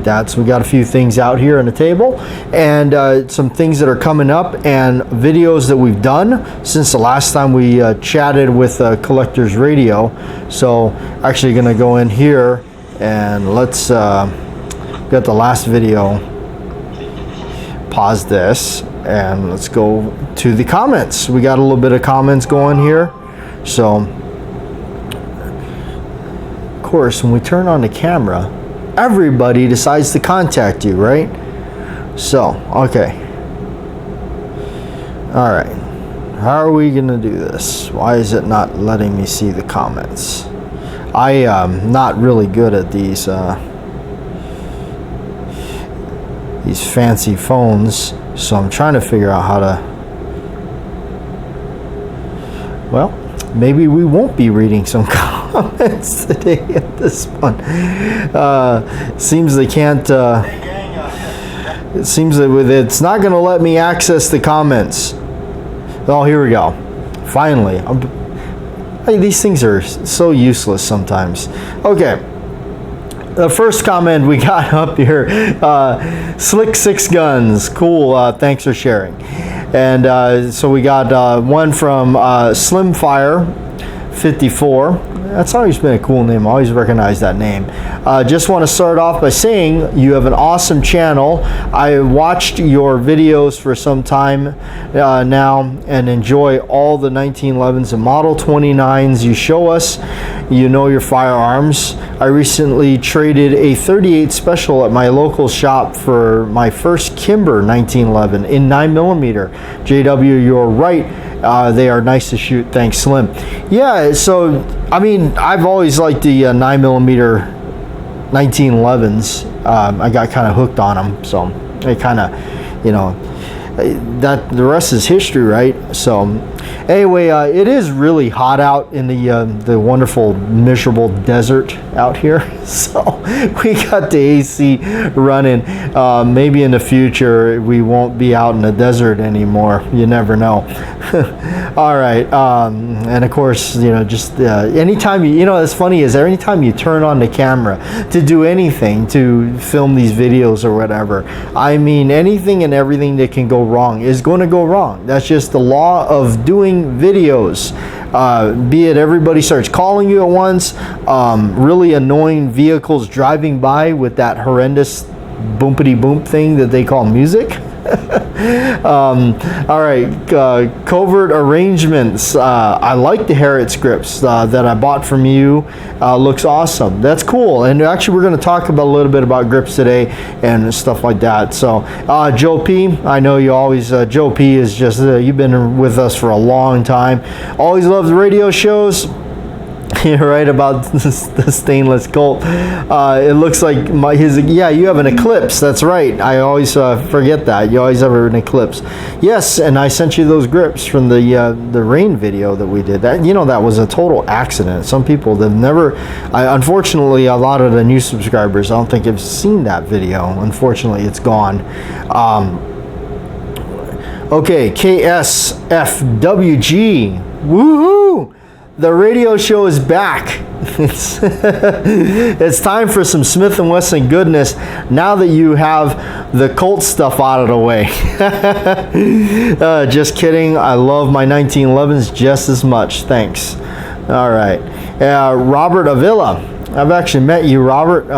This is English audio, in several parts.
that. So we got a few things out here on the table, and some things that are coming up, and videos that we've done since the last time we chatted with Collectors Radio. So actually gonna go in here and let's get the last video. Pause this and let's go to the comments. We got a little bit of comments going here. So of course, when we turn on the camera, everybody decides to contact you, right? So, okay. All right. How are we going to do this? Why is it not letting me see the comments? I am not really good at these fancy phones, so I'm trying to figure out how to... Well, maybe we won't be reading some comments today at this one. Seems they can't. It seems that it's not going to let me access the comments. Oh, here we go. Finally, these things are so useless sometimes. Okay. The first comment we got up here, Slick Six Guns, cool, thanks for sharing. And so we got one from Slimfire 54. That's always been a cool name. I always recognize that name. Just want to start off by saying you have an awesome channel. I watched your videos for some time now and enjoy all the 1911s and Model 29s you show us. You know your firearms. I recently traded a 38 Special at my local shop for my first Kimber 1911 in 9mm. JW, you're right. They are nice to shoot. Thanks, Slim. Yeah, so I mean, I've always liked the 9mm 1911s. I got kind of hooked on them, so I kind of, you know, that the rest is history, right? So anyway, it is really hot out in the wonderful, miserable desert out here. So we got the AC running. Maybe in the future we won't be out in the desert anymore. You never know. All right, and of course, you know, just anytime you know, what's funny is anytime you turn on the camera to do anything, to film these videos or whatever, I mean, anything and everything that can go wrong is going to go wrong. That's just the law of doing videos. Be it everybody starts calling you at once, really annoying vehicles driving by with that horrendous boompity boom thing that they call music. All right, covert arrangements. I like the Harriet scripts that I bought from you. Looks awesome. That's cool. And actually, we're going to talk about a little bit about grips today and stuff like that. So, Joe P, I know you always. Joe P is just you've been with us for a long time. Always love the radio shows. You're right about the stainless Colt. It looks like yeah, you have an Eclipse. That's right. I always forget that. You always have an Eclipse. Yes, and I sent you those grips from the rain video that we did. That, you know, that was a total accident. Some people have never, unfortunately, a lot of the new subscribers, I don't think have seen that video. Unfortunately, it's gone. Okay, KSFWG. Woohoo! The radio show is back. It's time for some Smith & Wesson goodness now that you have the Colt stuff out of the way. Just kidding. I love my 1911s just as much. Thanks. All right. Robert Avila. I've actually met you, Robert.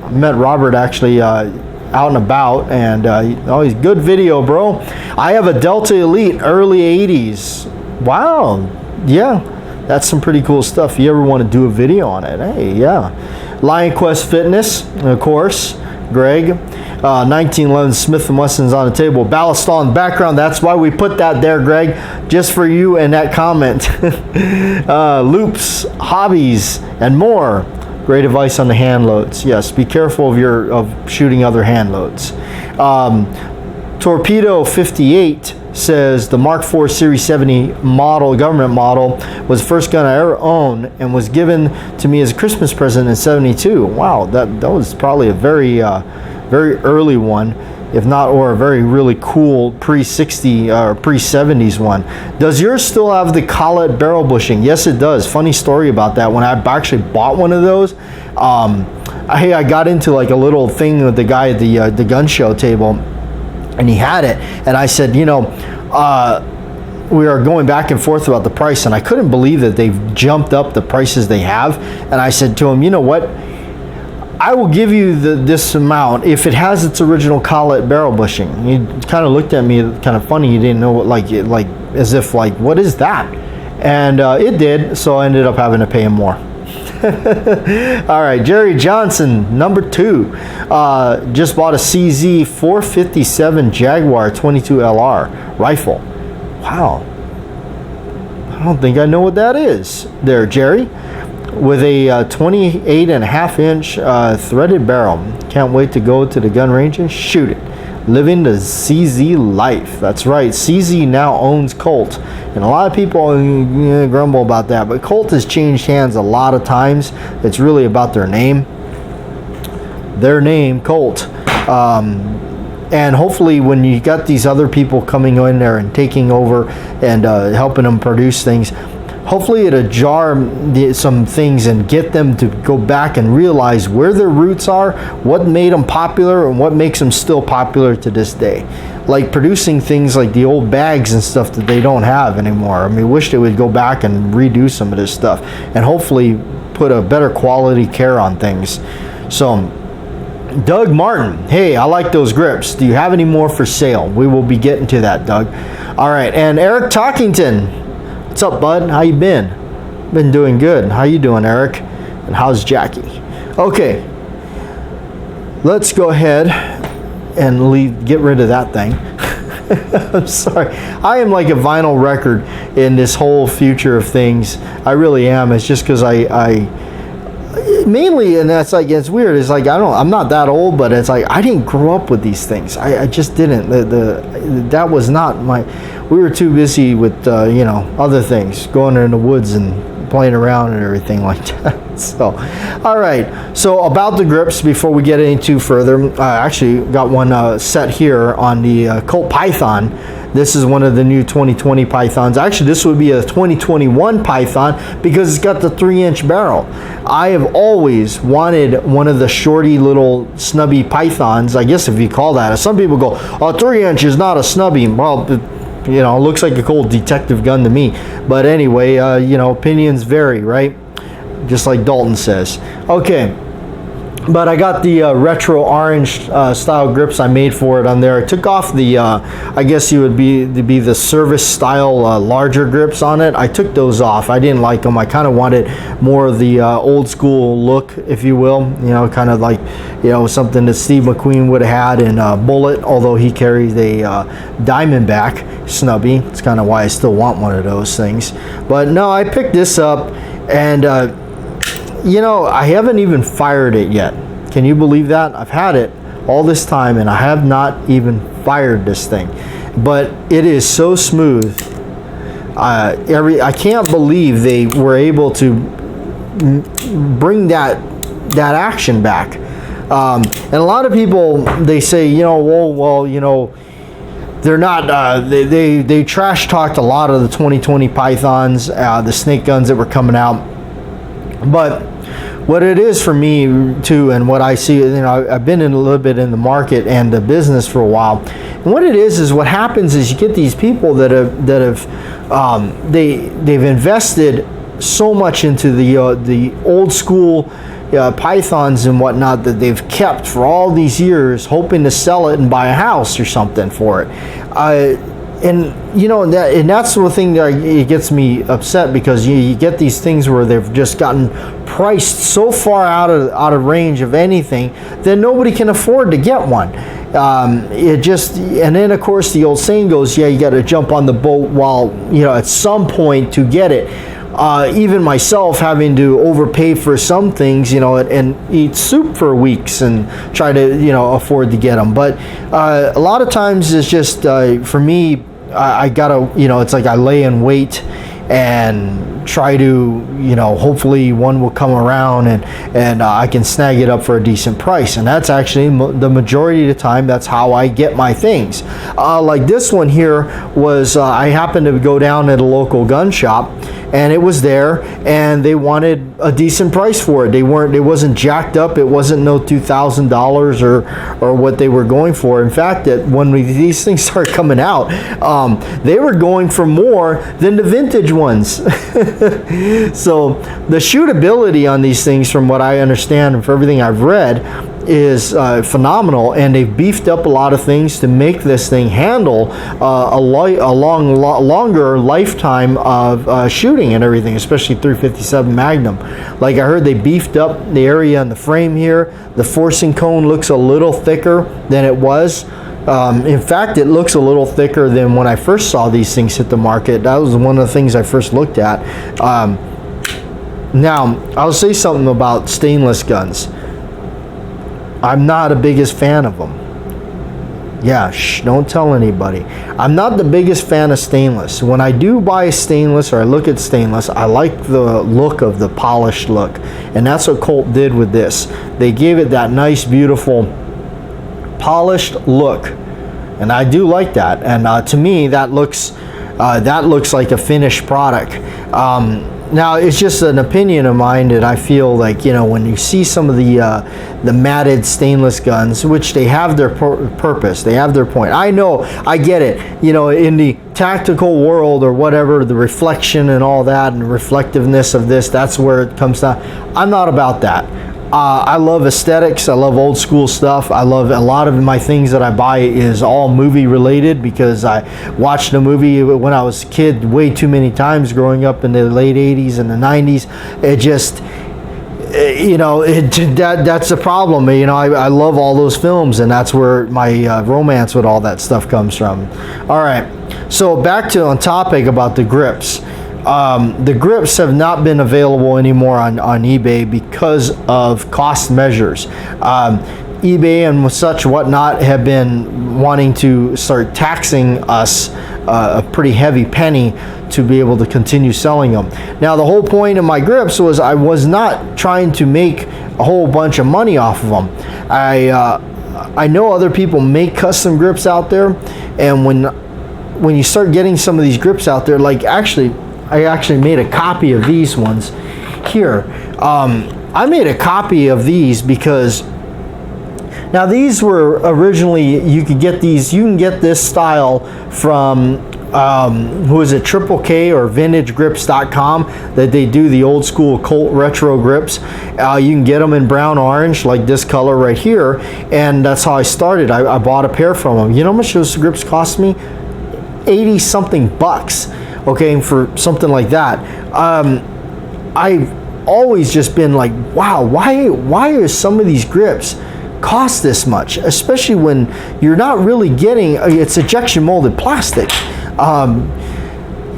Met Robert actually out and about, and always good video, bro. I have a Delta Elite early 80s. Wow. Yeah. That's some pretty cool stuff. If you ever want to do a video on it, hey, yeah. Lion Quest Fitness, of course. Greg, 1911 Smith & Wesson's on the table. Ballistol in the background. That's why we put that there, Greg, just for you and that comment. Loops, hobbies, and more. Great advice on the hand loads. Yes, be careful of shooting other hand loads. Torpedo 58 says the Mark IV Series 70 model, government model, was the first gun I ever owned and was given to me as a Christmas present in '72. Wow, that was probably a very early one, if not, or a really cool pre-60 or pre-70s one. Does yours still have the collet barrel bushing? Yes, it does. Funny story about that. When I actually bought one of those, I got into like a little thing with the guy at the gun show table, and he had it, and I said, we are going back and forth about the price, and I couldn't believe that they've jumped up the prices they have. And I said to him, you know what? I will give you this amount if it has its original collet barrel bushing. He kind of looked at me kind of funny. He didn't know what, like as if like, what is that? And it did, so I ended up having to pay him more. All right, Jerry Johnson, number 2, just bought a CZ 457 Jaguar 22 LR rifle. Wow, I don't think I know what that is there, Jerry. With a 28.5-inch threaded barrel. Can't wait to go to the gun range and shoot it. Living the CZ life. That's right. CZ now owns Colt. And a lot of people grumble about that. But Colt has changed hands a lot of times. It's really about their name. Their name, Colt. And hopefully when you got these other people coming in there and taking over and helping them produce things, hopefully it'll jar some things and get them to go back and realize where their roots are, what made them popular, and what makes them still popular to this day. Like producing things like the old bags and stuff that they don't have anymore. I mean, I wish they would go back and redo some of this stuff and hopefully put a better quality care on things. So, Doug Martin, hey, I like those grips. Do you have any more for sale? We will be getting to that, Doug. All right, and Eric Talkington. What's up, bud? How you been? Been doing good. How you doing, Eric? And how's Jackie? Okay, let's go ahead and get rid of that thing. I'm sorry. I am like a vinyl record in this whole future of things. I really am. It's just because I mainly, and that's like, it's weird. It's like, I'm not that old, but it's like, I didn't grow up with these things. I just didn't. That was not my, we were too busy with, other things, going in the woods and playing around and everything like that. So, all right. So about the grips, before we get into further, I actually got one set here on the Colt Python. This is one of the new 2020 Pythons. Actually, this would be a 2021 Python because it's got the 3-inch barrel. I have always wanted one of the shorty little snubby Pythons, I guess if you call that. Some people go, oh, 3-inch is not a snubby. Well, it looks like a cool detective gun to me. But anyway, opinions vary, right? Just like Dalton says. Okay. But I got the retro orange style grips I made for it on there. I took off the, I guess you would be the service style larger grips on it. I took those off. I didn't like them. I kind of wanted more of the old school look, if you will. Kind of like, something that Steve McQueen would have had in Bullet, although he carries a Diamondback snubby. It's kind of why I still want one of those things. But no, I picked this up and I haven't even fired it yet. Can you believe that? I've had it all this time and I have not even fired this thing. But it is so smooth. I can't believe they were able to bring that action back. And a lot of people, they say, they're not, they trash talked a lot of the 2020 Pythons, the snake guns that were coming out. But what it is for me too, and what I see, I've been in a little bit in the market and the business for a while. And what it is what happens is you get these people they've invested so much into the old school pythons and whatnot that they've kept for all these years, hoping to sell it and buy a house or something for it. And that's the thing that it gets me upset, because you get these things where they've just gotten priced so far out of range of anything that nobody can afford to get one. And then of course the old saying goes, you got to jump on the boat while at some point to get it. Even myself having to overpay for some things, and eat soup for weeks and try to, afford to get them. But a lot of times it's just, for me, I gotta, it's like I lay in wait and try to, hopefully one will come around and I can snag it up for a decent price. And that's actually the majority of the time, that's how I get my things. Like this one here was, I happened to go down at a local gun shop, and it was there, and they wanted a decent price for it. It wasn't jacked up. It wasn't no $2,000 or what they were going for. In fact, when these things started coming out, they were going for more than the vintage ones. So the shootability on these things, from what I understand and for everything I've read, is phenomenal, and they've beefed up a lot of things to make this thing handle a longer lifetime of shooting and everything, especially 357 Magnum. Like I heard, they beefed up the area on the frame here. The forcing cone looks a little thicker than it was. In fact, it looks a little thicker than when I first saw these things hit the market. That was one of the things I first looked at. Now, I'll say something about stainless guns. I'm not the biggest fan of them. Yeah, don't tell anybody. I'm not the biggest fan of stainless. When I do buy stainless or I look at stainless, I like the look of the polished look. And that's what Colt did with this. They gave it that nice, beautiful, polished look. And I do like that. And to me, that looks like a finished product. Now, it's just an opinion of mine that I feel like, when you see some of the matted stainless guns, which they have their purpose, they have their point. I know, I get it. In the tactical world or whatever, the reflection and all that, and the reflectiveness of this, that's where it comes down. I'm not about that. I love aesthetics. I love old school stuff. I love a lot of my things that I buy is all movie related, because I watched a movie when I was a kid way too many times growing up in the late 80s and the 90s. It just, that's the problem. I love all those films, and that's where my romance with all that stuff comes from. All right, so back to on topic about the grips. The grips have not been available anymore on eBay because of cost measures. eBay and such whatnot have been wanting to start taxing us a pretty heavy penny to be able to continue selling them. Now, the whole point of my grips was I was not trying to make a whole bunch of money off of them. I know other people make custom grips out there, and when you start getting some of these grips out there, like I actually made a copy of these ones here. I made a copy of these because now these were originally, you can get this style from who is it, Triple K or VintageGrips.com, that they do the old school Colt retro grips. You can get them in brown orange, like this color right here, and that's how I started. I bought a pair from them. You know how much those grips cost me? 80 something bucks. Okay, for something like that. I've always just been like, wow, why are some of these grips cost this much? Especially when you're not really getting, it's injection molded plastic.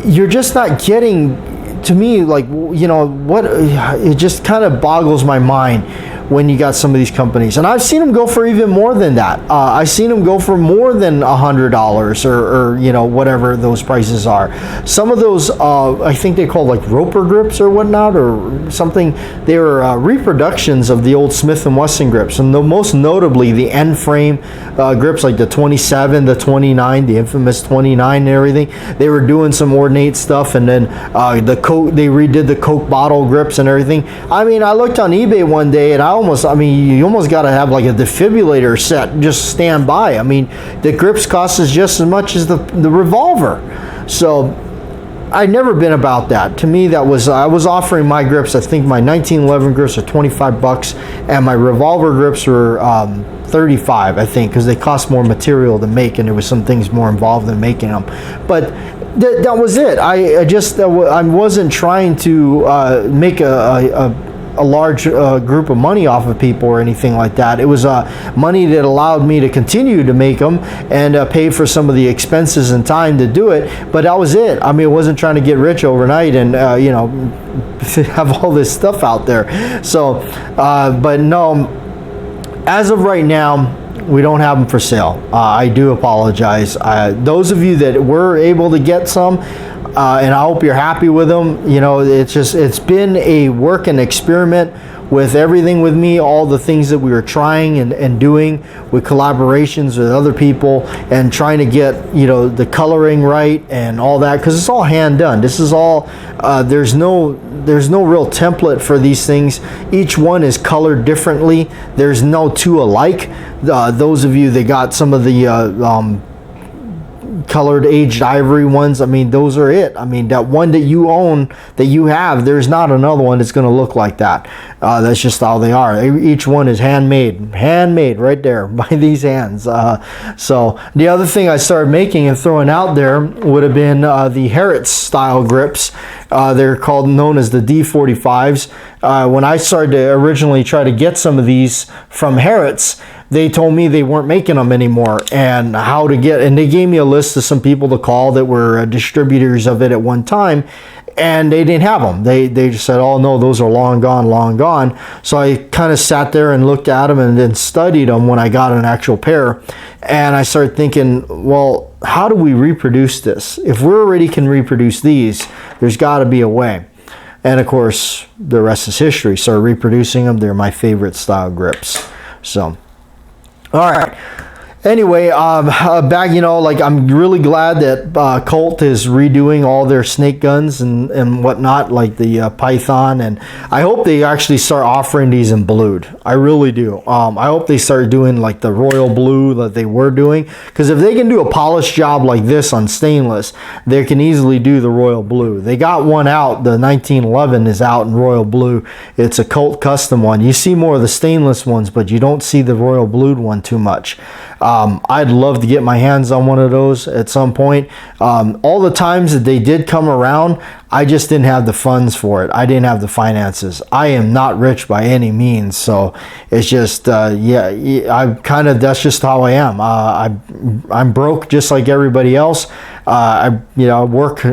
You're just not getting, to me, like, what, it just kind of boggles my mind when you got some of these companies. And I've seen them go for even more than that. I've seen them go for more than $100 or whatever those prices are. Some of those, I think they call like roper grips or whatnot or something. They were reproductions of the old Smith & Wesson grips. And most notably the end frame grips, like the 27, the 29, the infamous 29 and everything. They were doing some ornate stuff. And then they redid the Coke bottle grips and everything. I mean, I looked on eBay one day and you almost got to have like a defibrillator set just stand by. I mean, the grips cost us just as much as the revolver. So I've never been about that. To me, I was offering my grips, I think my 1911 grips are 25 bucks, and my revolver grips were 35, I think, because they cost more material to make, and there was some things more involved in making them. But that was it. I wasn't trying to make a large group of money off of people or anything like that. It was money that allowed me to continue to make them and pay for some of the expenses and time to do it. But that was it. I mean, I wasn't trying to get rich overnight and have all this stuff out there. So, but no, as of right now, We don't have them for sale. I do apologize. Those of you that were able to get some, and I hope you're happy with them. You know, it's been a work and experiment with everything with me, all the things that we were trying and doing with collaborations with other people and trying to get, you know, the coloring right and all that, because it's all hand done. This is all, there's no real template for these things. Each one is colored differently. There's no two alike. Those of you that got some of the colored aged ivory ones, I mean, those are it. I mean, that one that you own, that you have, there's not another one that's going to look like that. That's just how they are. Each one is handmade right there by these hands. So the other thing I started making and throwing out there would have been the Harrods style grips. They're known as the D45s. When I started to originally try to get some of these from Harrods, they told me they weren't making them anymore, and how to get, and they gave me a list of some people to call that were distributors of it at one time, and they didn't have them. They just said, oh no, those are long gone. So I kind of sat there and looked at them and then studied them when I got an actual pair, and I started thinking, well, how do we reproduce this? If we already can reproduce these, there's got to be a way. And of course, the rest is history. Started reproducing them. They're my favorite style grips. So all right. Anyway, back, you know, like, I'm really glad that Colt is redoing all their snake guns and whatnot, like the Python, and I hope they actually start offering these in blued. I really do. I hope they start doing like the royal blue that they were doing, because if they can do a polished job like this on stainless, they can easily do the royal blue. They got one out, the 1911 is out in royal blue. It's a Colt custom one. You see more of the stainless ones, but you don't see the royal blued one too much. I'd love to get my hands on one of those at some point. All the times that they did come around, I just didn't have the funds for it. I didn't have the finances. I am not rich by any means, so it's just that's just how I am. I'm broke just like everybody else. I work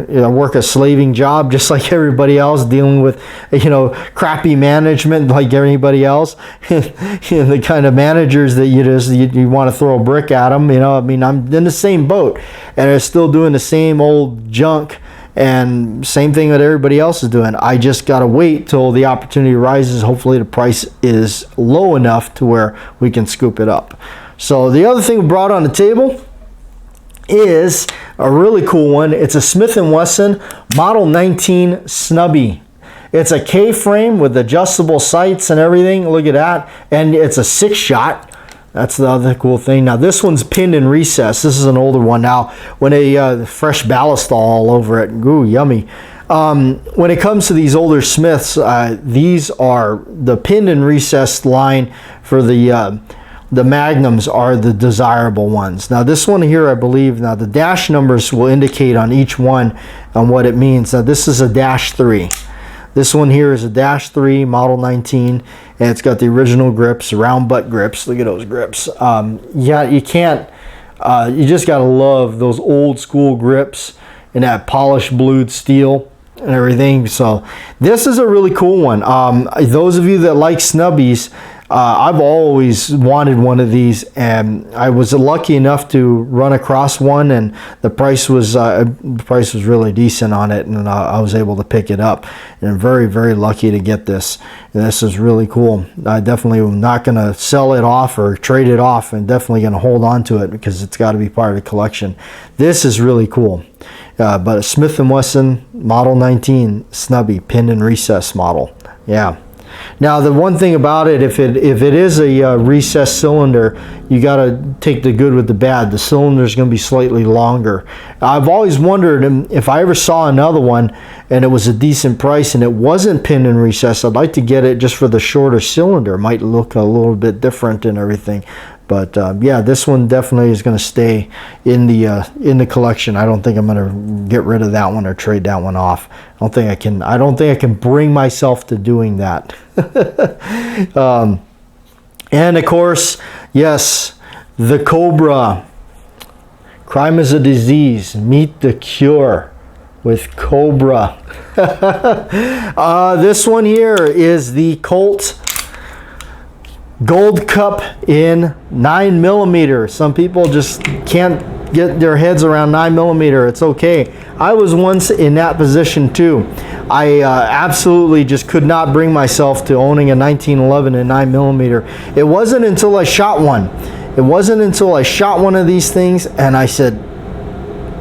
a slaving job just like everybody else, dealing with, you know, crappy management like everybody else. The kind of managers that you want to throw a brick at them. You know, I mean, I'm in the same boat, and they're still doing the same old junk. And same thing that everybody else is doing. I just got to wait till the opportunity rises. Hopefully the price is low enough to where we can scoop it up. So the other thing we brought on the table is a really cool one. It's a Smith & Wesson Model 19 Snubby. It's a K-frame with adjustable sights and everything. Look at that. And it's a 6-shot. That's the other cool thing. Now this one's pinned and recessed. This is an older one now. When a fresh ballast all over it. Ooh, yummy. When it comes to these older Smiths, these are the pinned and recessed line for the Magnums are the desirable ones. Now this one here, I believe, now the dash numbers will indicate on each one on what it means. Now this is a -3. This one here is a -3 Model 19, and it's got the original grips, round butt grips. Look at those grips. Yeah, you can't, you just gotta love those old school grips and that polished blued steel and everything. So this is a really cool one. Those of you that like snubbies, I've always wanted one of these, and I was lucky enough to run across one, and the price was really decent on it, and I was able to pick it up, and I'm very, very lucky to get this. And this is really cool. I definitely am not going to sell it off or trade it off, and definitely going to hold on to it because it's got to be part of the collection. This is really cool. But a Smith & Wesson Model 19 Snubby pinned and recessed model. Yeah. Now the one thing about it, if it is a recessed cylinder, you got to take the good with the bad. The cylinder is going to be slightly longer. I've always wondered if I ever saw another one and it was a decent price and it wasn't pinned and recessed, I'd like to get it just for the shorter cylinder. It might look a little bit different and everything. But yeah, this one definitely is going to stay in the collection. I don't think I'm going to get rid of that one or trade that one off. I don't think I can bring myself to doing that. And of course, yes, the Cobra. Crime is a disease. Meet the cure with Cobra. This one here is the Colt Gold Cup in 9mm. Some people just can't get their heads around 9mm. It's okay. I was once in that position too. I absolutely just could not bring myself to owning a 1911 and 9mm. It wasn't until I shot one. It wasn't until I shot one of these things and I said,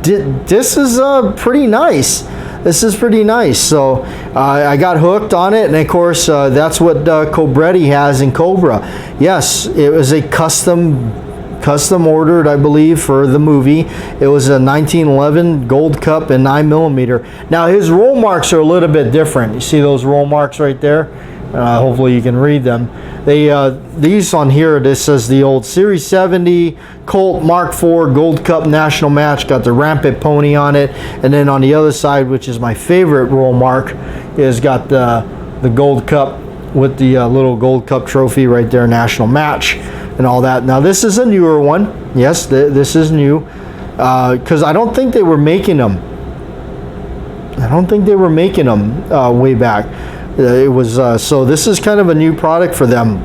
this is pretty nice. This is pretty nice. So I got hooked on it, and of course that's what Cobretti has in Cobra. Yes, it was a custom ordered, I believe, for the movie. It was a 1911 Gold Cup and 9mm. Now his roll marks are a little bit different. You see those roll marks right there? Hopefully you can read them. These on here, this says the old Series 70 Colt Mark IV Gold Cup National Match, got the rampant pony on it, and then on the other side, which is my favorite roll mark, is got the Gold Cup with the little Gold Cup trophy right there, National Match and all that. Now this is a newer one. Yes, this is new, because I don't think they were making them. I don't think they were making them way back. It was so this is kind of a new product for them.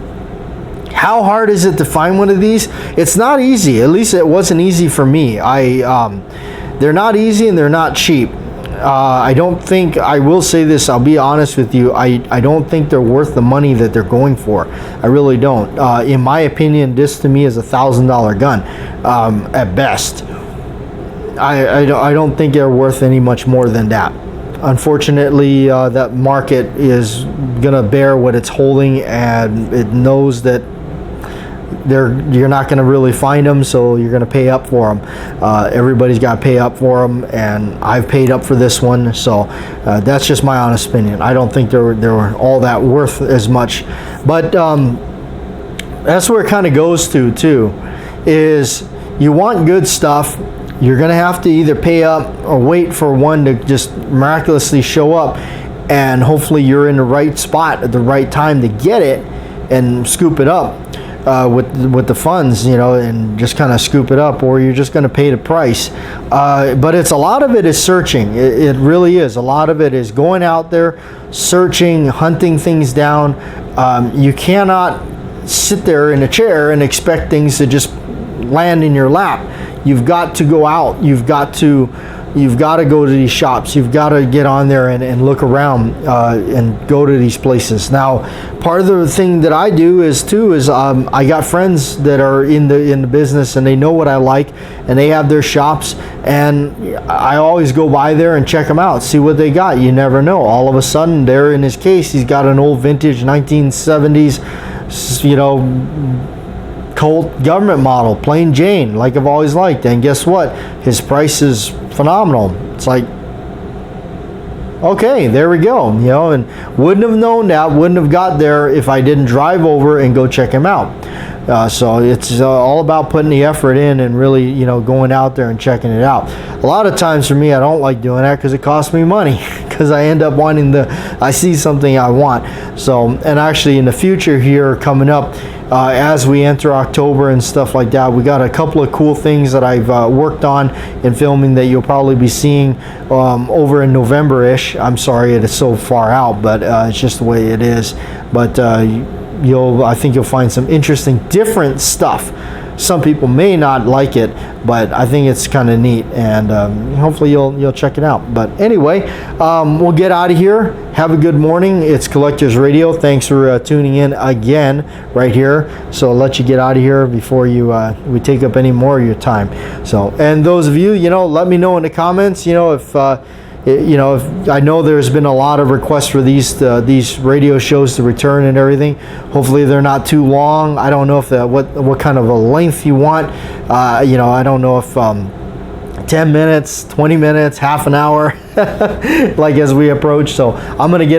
How hard is it to find one of these? It's not easy. At least it wasn't easy for me. They're not easy and they're not cheap. I don't think, I will say this, I'll be honest with you, I don't think they're worth the money that they're going for. I really don't. In my opinion, this to me is a $1,000 gun at best. I don't think they're worth any much more than that. Unfortunately, that market is gonna bear what it's holding, and it knows that you're not gonna really find them, so you're gonna pay up for them. Everybody's got to pay up for them, and I've paid up for this one. So that's just my honest opinion. I don't think they're all that worth as much, but that's where it kind of goes to too. Is you want good stuff, you're gonna have to either pay up or wait for one to just miraculously show up, and hopefully you're in the right spot at the right time to get it and scoop it up with the funds, you know, and just kind of scoop it up, or you're just going to pay the price. But it's a lot of it is searching. It really is. A lot of it is going out there, searching, hunting things down. You cannot sit there in a chair and expect things to just land in your lap. You've got to go out. You've got to go to these shops. You've got to get on there and look around and go to these places. Now, part of the thing that I do is I got friends that are in the business, and they know what I like, and they have their shops, and I always go by there and check them out, see what they got. You never know. All of a sudden, there in his case, he's got an old vintage 1970s, you know, Colt government model, plain Jane, like I've always liked. And guess what? His price is phenomenal. It's like, okay, there we go. You know, and wouldn't have known that, wouldn't have got there if I didn't drive over and go check him out. So it's all about putting the effort in and really, you know, going out there and checking it out. A lot of times for me, I don't like doing that because it costs me money, because I end up wanting I see something I want. So, and actually in the future here coming up, as we enter October and stuff like that, we got a couple of cool things that I've worked on in filming that you'll probably be seeing over in November-ish. I'm sorry it is so far out, but it's just the way it is. But I think you'll find some interesting, different stuff. Some people may not like it, but I think it's kind of neat, and hopefully you'll check it out. But anyway, we'll get out of here. Have a good morning. It's Collectors Radio. Thanks for tuning in again right here. So I'll let you get out of here before we take up any more of your time. So, and those of you, you know, let me know in the comments, you know, if I know there's been a lot of requests for these radio shows to return and everything. Hopefully they're not too long. I don't know if what kind of a length you want. You know, I don't know if 10 minutes, 20 minutes, half an hour, like as we approach. So I'm gonna get out.